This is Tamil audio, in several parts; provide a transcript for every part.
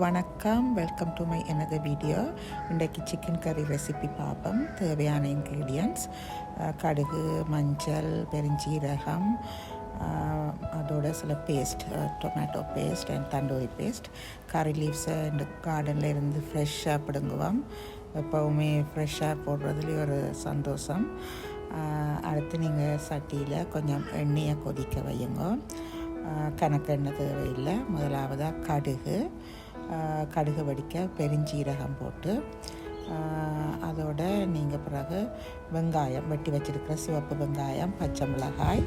வணக்கம். Welcome to my another video. இன்றைக்கு சிக்கன் கறி ரெசிபி பார்ப்போம். தேவையான இன்க்ரீடியன்ட்ஸ் கடுகு, மஞ்சள், பெருஞ்சீரகம், அதோட சில paste, tomato paste and tandoori paste. கறி லீவ்ஸை இந்த கார்டனில் இருந்து ஃப்ரெஷ்ஷாக பிடுங்குவோம். எப்போவுமே ஃப்ரெஷ்ஷாக போடுறதுலேயே ஒரு சந்தோஷம். அடுத்து நீங்கள் சட்டியில் கொஞ்சம் எண்ணெயை கொதிக்க வையுங்க. கணக்கு எண்ணெய் தேவையில்லை. முதலாவதாக கடுகு வடிக்க பெருஞ்சீரகம் போட்டு, அதோட நீங்கள் பிறகு வெங்காயம் வெட்டி வச்சுருக்கிற சிவப்பு வெங்காயம், பச்சை மிளகாய்,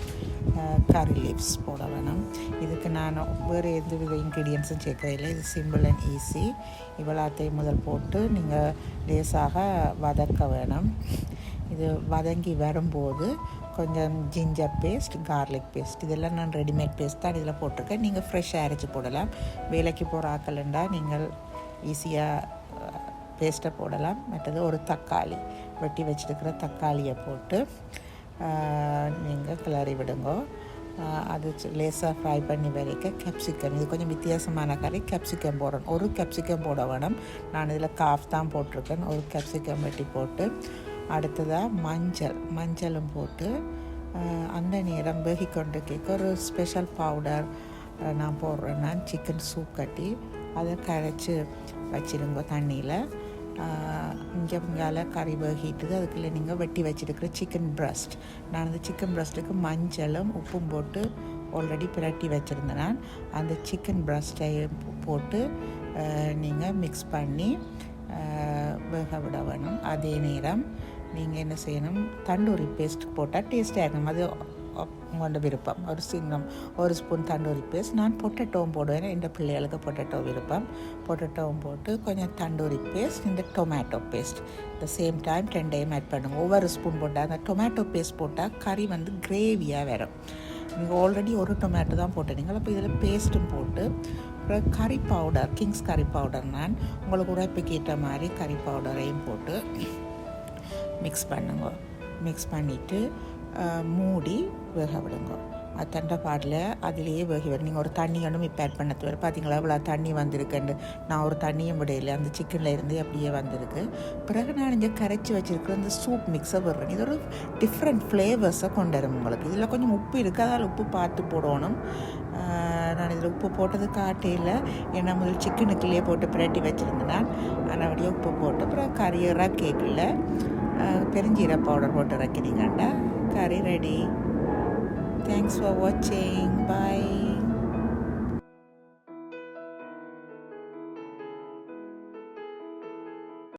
கறி லீவ்ஸ் போட வேணும். இதுக்கு நான் வேறு எந்த வித இன்க்ரீடியன்ஸும் சேர்க்கறதில்லை. இது சிம்பிள் அண்ட் ஈஸி. இவ்வளோத்தையும் முதல் போட்டு நீங்கள் லேசாக வதக்க வேணும். இது வதங்கி வரும்போது கொஞ்சம் ஜிஞ்சர் பேஸ்ட், கார்லிக் பேஸ்ட், இதெல்லாம் நான் ரெடிமேட் பேஸ்ட் தான் இதில் போட்டிருக்கேன். நீங்கள் ஃப்ரெஷ்ஷாக அரைச்சி போடலாம். வேலைக்கு போகிற ஆக்கலண்டா நீங்கள் ஈஸியாக பேஸ்ட்டை போடலாம். மற்றது ஒரு தக்காளி வெட்டி வச்சுருக்கிற தக்காளியை போட்டு நீங்கள் கிளறி விடுங்க. அது லேசாக ஃப்ரை பண்ணி வரைக்கும் கேப்சிகம், இது கொஞ்சம் வித்தியாசமான கறி. கேப்சிகம் போடணும். ஒரு கேப்சிகம் போட வேணும். நான் இதில் காஃப் தான் போட்டிருக்கேன். ஒரு கேப்சிகம் வெட்டி போட்டு, அடுத்ததாக மஞ்சளும் போட்டு அந்த நேரம் வேகிக்கொண்டு கேட்க ஒரு ஸ்பெஷல் பவுடர் நான் போடுறேன். நான் சிக்கன் சூப் கட்டி அதை கரைச்சி வச்சுருங்க தண்ணியில். இங்கே கறி வேகிட்டுது. அதுக்குள்ளே நீங்கள் வெட்டி வச்சுருக்கிற சிக்கன் பிரஸ்ட், நான் அந்த சிக்கன் பிரஸ்ட்டுக்கு மஞ்சளும் உப்பும் போட்டு ஆல்ரெடி பிரட்டி வச்சுருந்தேன். நான் அந்த சிக்கன் பிரஸ்ட்டை போட்டு நீங்கள் மிக்ஸ் பண்ணி வேக விட வேணும். அதே நேரம் நீங்கள் என்ன செய்யணும், தண்டூரி பேஸ்ட் போட்டால் டேஸ்ட்டாக இருக்கும். அது உங்களோட விருப்பம். ஒரு ஸ்பூன் தண்டூரி பேஸ்ட். நான் பொட்டேட்டோவும் போடுவேன். இந்த பிள்ளைகளுக்கு பொட்டேட்டோ விருப்பம். பொட்டேட்டோவும் போட்டு கொஞ்சம் தண்டூரி பேஸ்ட், இந்த டொமேட்டோ பேஸ்ட் இந்த சேம் டைம் ரெண்டையும் ஆட் பண்ணுங்க. ஒவ்வொரு ஸ்பூன் போட்டால், அந்த டொமேட்டோ பேஸ்ட் போட்டால் கறி கிரேவியாக வரும். நீங்கள் ஆல்ரெடி ஒரு டொமேட்டோ தான் போட்டுறீங்க. அப்போ இதில் பேஸ்ட்டும் போட்டு, அப்புறம் கறி பவுடர், கிங்ஸ் கறி பவுடர், நான் உங்களுக்கு உரைப்புக்கு ஏற்ற மாதிரி கறி பவுடரையும் போட்டு மிக்ஸ் பண்ணுங்க. மிக்ஸ் பண்ணிவிட்டு மூடி வேக விடுங்க. தண்டை பாட்டில் அதிலேயே வேக விடும். நீங்கள் ஒரு தண்ணி ஒன்றும் இப்போ ஆட் பண்ண தேவை. பார்த்தீங்களா இவ்வளோ தண்ணி வந்திருக்குன்னு. நான் ஒரு தண்ணியும் விடையில, அந்த சிக்கனில் இருந்து அப்படியே வந்திருக்கு. பிறகு நான் இங்கே கரைச்சி வச்சுருக்கிற இந்த சூப் மிக்ஸை விடுறேன். இது ஒரு டிஃப்ரெண்ட் ஃப்ளேவர்ஸை கொண்டு வரும் உங்களுக்கு. இதில் கொஞ்சம் உப்பு இருக்குது, அதால் உப்பு பார்த்து போடணும். நான் இதில் உப்பு போட்டது காட்டையில், ஏன்னா முதல் சிக்கனுக்குள்ளேயே போட்டு பிரட்டி வச்சுருந்தேன். ஆனால் அப்படியே உப்பு போட்டு அப்புறம் கறி கேக்கில் பெருஞ்சீர பவுடர் போட்டு இறக்கினீங்கண்டா கறி ready. Thanks for watching. Bye.